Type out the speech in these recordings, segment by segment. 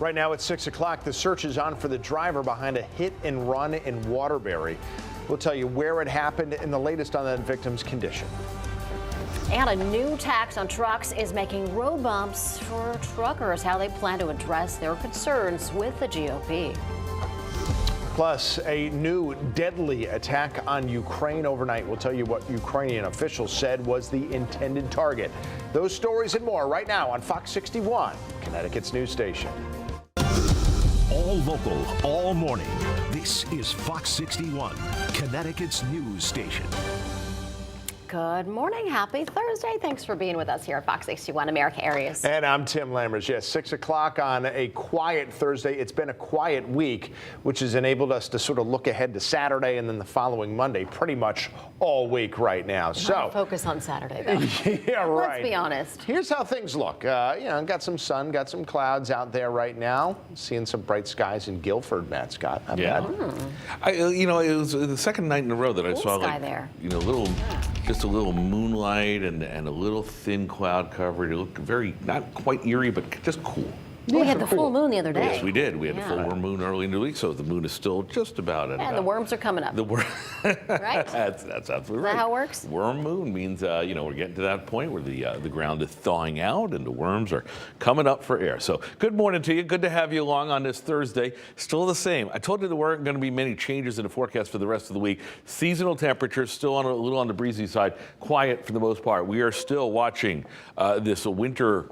Right now at 6 o'clock, the search is on for the driver behind a hit and run in Waterbury. We'll tell you where it happened and the latest on that victim's condition. And a new tax on trucks is making road bumps for truckers, how they plan to address their concerns with the GOP. Plus, a new deadly attack on Ukraine overnight. We'll tell you what Ukrainian officials said was the intended target. Those stories and more right now on Fox 61, Connecticut's news station. All local, all morning. This is Fox 61, Connecticut's news station. Good morning. Happy Thursday. Thanks for being with us here at Fox 61 America Areas. And I'm Tim Lammers. Yes, 6 o'clock on a quiet Thursday. It's been a quiet week, which has enabled us to sort of look ahead to Saturday and then the following Monday pretty much all week right now. So focus on Saturday, though. Yeah, right. Let's be honest. Here's how things look. Got some sun, got some clouds out there right now. Seeing some bright skies in Guilford, Matt Scott. Yeah. It was the second night in a row that I saw sky there. Just a little moonlight and a little thin cloud cover. It looked very, not quite eerie, but just cool. We had the full moon the other day. Yes, we did. We had the full moon early in the week, so the moon is still just about at. And the worms are coming up. Right? That's absolutely right. Is that how it works? Worm moon means we're getting to that point where the ground is thawing out and the worms are coming up for air. So good morning to you. Good to have you along on this Thursday. Still the same. I told you there weren't going to be many changes in the forecast for the rest of the week. Seasonal temperatures still a little on the breezy side. Quiet for the most part. We are still watching this winter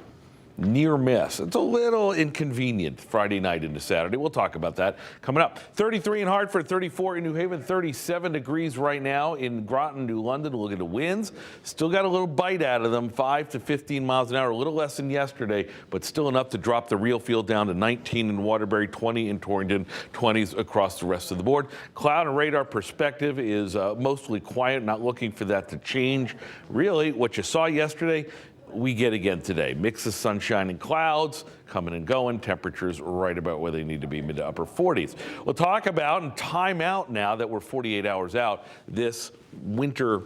near miss. It's a little inconvenient Friday night into Saturday. We'll talk about that coming up. 33 in Hartford, 34 in New Haven, 37 degrees right now in Groton, New London. Look at the winds. Still got a little bite out of them, 5 to 15 miles an hour, a little less than yesterday, but still enough to drop the real field down to 19 in Waterbury, 20 in Torrington, 20s across the rest of the board. Cloud and radar perspective is mostly quiet, not looking for that to change. Really, what you saw yesterday, we get again today. Mix of sunshine and clouds coming and going. Temperatures right about where they need to be, mid to upper 40s. We'll talk about and time out now that we're 48 hours out, this winter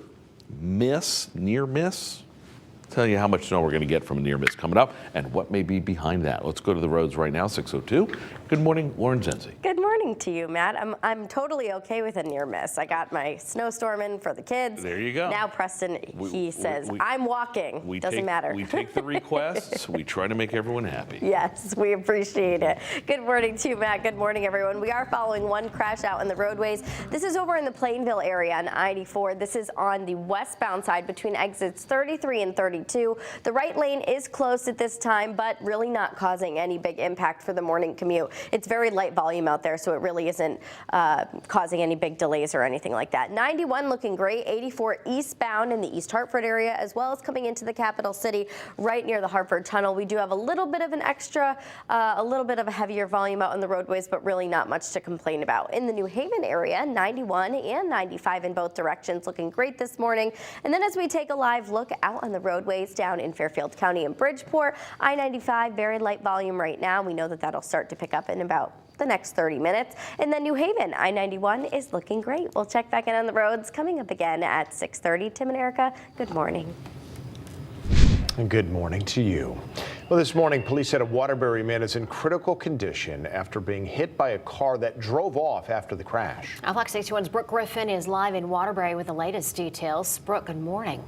miss, near miss. Tell you how much snow we're going to get from a near miss coming up and what may be behind that. Let's go to the roads right now, 6:02. Good morning, Lauren Zenzi. Good morning to you, Matt. I'm totally okay with a near miss. I got my snowstorm in for the kids. There you go. Now Preston, he says, I'm walking. Doesn't matter. We take the requests. We try to make everyone happy. Yes, we appreciate it. Good morning to you, Matt. Good morning, everyone. We are following one crash out in the roadways. This is over in the Plainville area on I-84. This is on the westbound side between exits 33 and 32. The right lane is closed at this time, but really not causing any big impact for the morning commute. It's very light volume out there, so it really isn't causing any big delays or anything like that. 91 looking great. 84 eastbound in the East Hartford area, as well as coming into the capital city right near the Hartford Tunnel. We do have a little bit of an extra, a little bit of a heavier volume out in the roadways, but really not much to complain about. In the New Haven area, 91 and 95 in both directions looking great this morning. And then as we take a live look out on the roadways down in Fairfield County and Bridgeport, I-95, very light volume right now. We know that that'll start to pick up in about the next 30 minutes. And then New Haven, I-91 is looking great. We'll check back in on the roads coming up again at 6:30. Tim and Erica, good morning. And good morning to you. Well, this morning, police said a Waterbury man is in critical condition after being hit by a car that drove off after the crash. Fox 61's Brooke Griffin is live in Waterbury with the latest details. Brooke, good morning.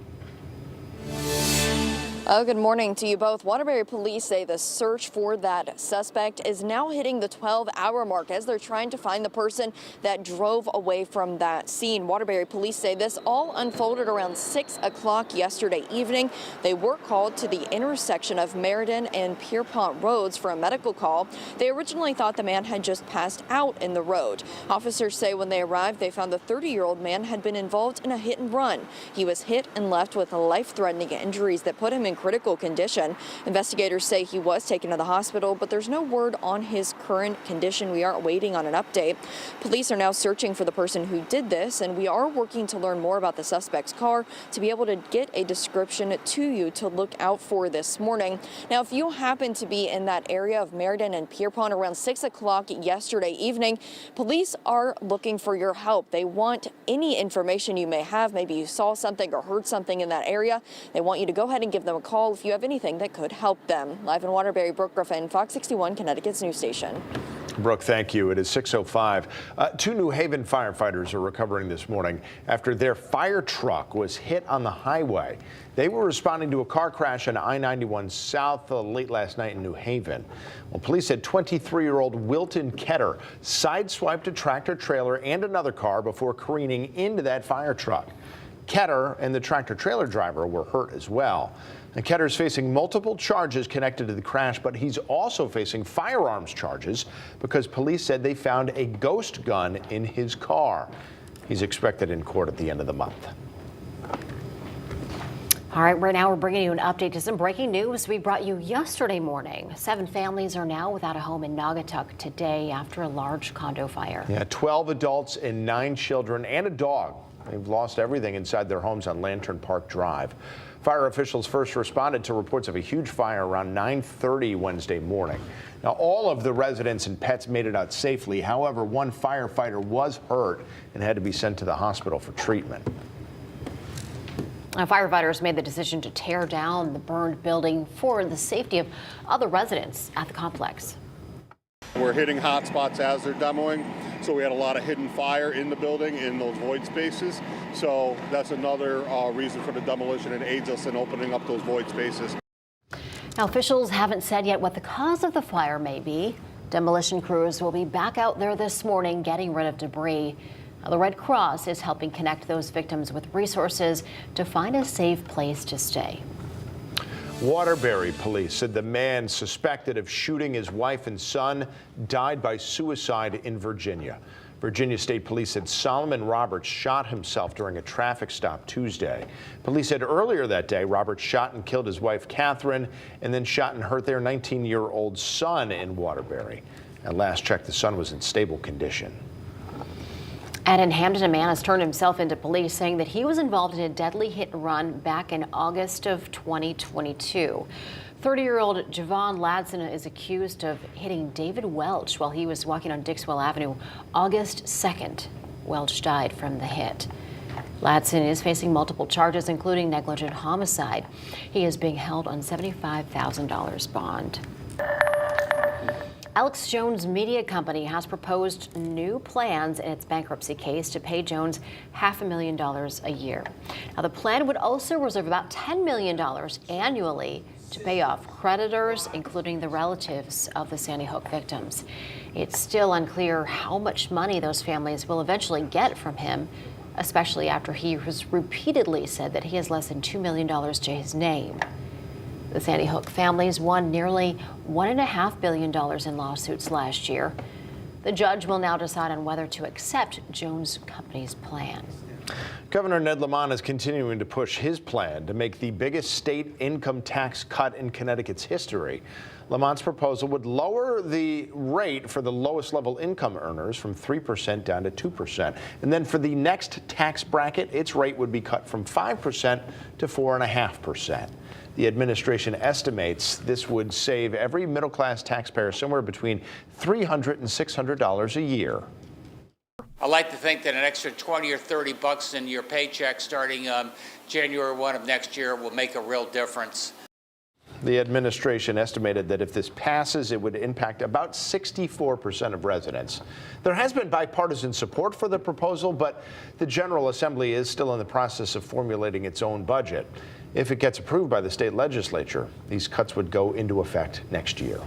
Good morning to you both. Waterbury police say the search for that suspect is now hitting the 12-hour mark as they're trying to find the person that drove away from that scene. Waterbury police say this all unfolded around 6 o'clock yesterday evening. They were called to the intersection of Meriden and Pierpont Roads for a medical call. They originally thought the man had just passed out in the road. Officers say when they arrived, they found the 30-year-old man had been involved in a hit and run. He was hit and left with life-threatening injuries that put him in critical condition. Investigators say he was taken to the hospital, but there's no word on his current condition. We are waiting on an update. Police are now searching for the person who did this, and we are working to learn more about the suspect's car to be able to get a description to you to look out for this morning. Now, if you happen to be in that area of Meriden and Pierpont around 6 o'clock yesterday evening, police are looking for your help. They want any information you may have. Maybe you saw something or heard something in that area. They want you to go ahead and give them a call if you have anything that could help them. Live in Waterbury, Brooke Griffin, Fox 61, Connecticut's news station. Brooke, thank you. It is 6:05. Two New Haven firefighters are recovering this morning after their fire truck was hit on the highway. They were responding to a car crash on I-91 South late last night in New Haven. Well, police said 23-year-old Wilton Ketter sideswiped a tractor trailer and another car before careening into that fire truck. Ketter and the tractor trailer driver were hurt as well. And Ketter's facing multiple charges connected to the crash, but he's also facing firearms charges because police said they found a ghost gun in his car. He's expected in court at the end of the month. All right, right now we're bringing you an update to some breaking news we brought you yesterday morning. 7 families are now without a home in Naugatuck today after a large condo fire. Yeah, 12 adults and 9 children and a dog. They've lost everything inside their homes on Lantern Park Drive. Fire officials first responded to reports of a huge fire around 9:30 Wednesday morning. Now, all of the residents and pets made it out safely. However, one firefighter was hurt and had to be sent to the hospital for treatment. Firefighters made the decision to tear down the burned building for the safety of other residents at the complex. We're hitting hot spots as they're demoing, so we had a lot of hidden fire in the building in those void spaces. So that's another reason for the demolition. It aids us in opening up those void spaces. Now, officials haven't said yet what the cause of the fire may be. Demolition crews will be back out there this morning getting rid of debris. Now, the Red Cross is helping connect those victims with resources to find a safe place to stay. Waterbury police said the man suspected of shooting his wife and son died by suicide in Virginia. Virginia State Police said Solomon Roberts shot himself during a traffic stop Tuesday. Police said earlier that day Roberts shot and killed his wife Catherine and then shot and hurt their 19-year-old son in Waterbury. At last check, the son was in stable condition. And in Hamden, a man has turned himself into police, saying that he was involved in a deadly hit and run back in August of 2022. 30-year-old Javon Ladson is accused of hitting David Welch while he was walking on Dixwell Avenue August 2nd. Welch died from the hit. Ladson is facing multiple charges, including negligent homicide. He is being held on $75,000 bond. Alex Jones Media Company has proposed new plans in its bankruptcy case to pay Jones $500,000 a year. Now, the plan would also reserve about $10 million annually to pay off creditors, including the relatives of the Sandy Hook victims. It's still unclear how much money those families will eventually get from him, especially after he has repeatedly said that he has less than $2 million to his name. The Sandy Hook families won nearly $1.5 billion in lawsuits last year. The judge will now decide on whether to accept Jones Company's plan. Governor Ned Lamont is continuing to push his plan to make the biggest state income tax cut in Connecticut's history. Lamont's proposal would lower the rate for the lowest level income earners from 3% down to 2%. And then for the next tax bracket, its rate would be cut from 5% to 4.5%. The administration estimates this would save every middle-class taxpayer somewhere between $300 and $600 a year. I like to think that an extra 20 or 30 bucks in your paycheck starting January 1 of next year will make a real difference. The administration estimated that if this passes, it would impact about 64% of residents. There has been bipartisan support for the proposal, but the General Assembly is still in the process of formulating its own budget. If it gets approved by the state legislature, these cuts would go into effect next year.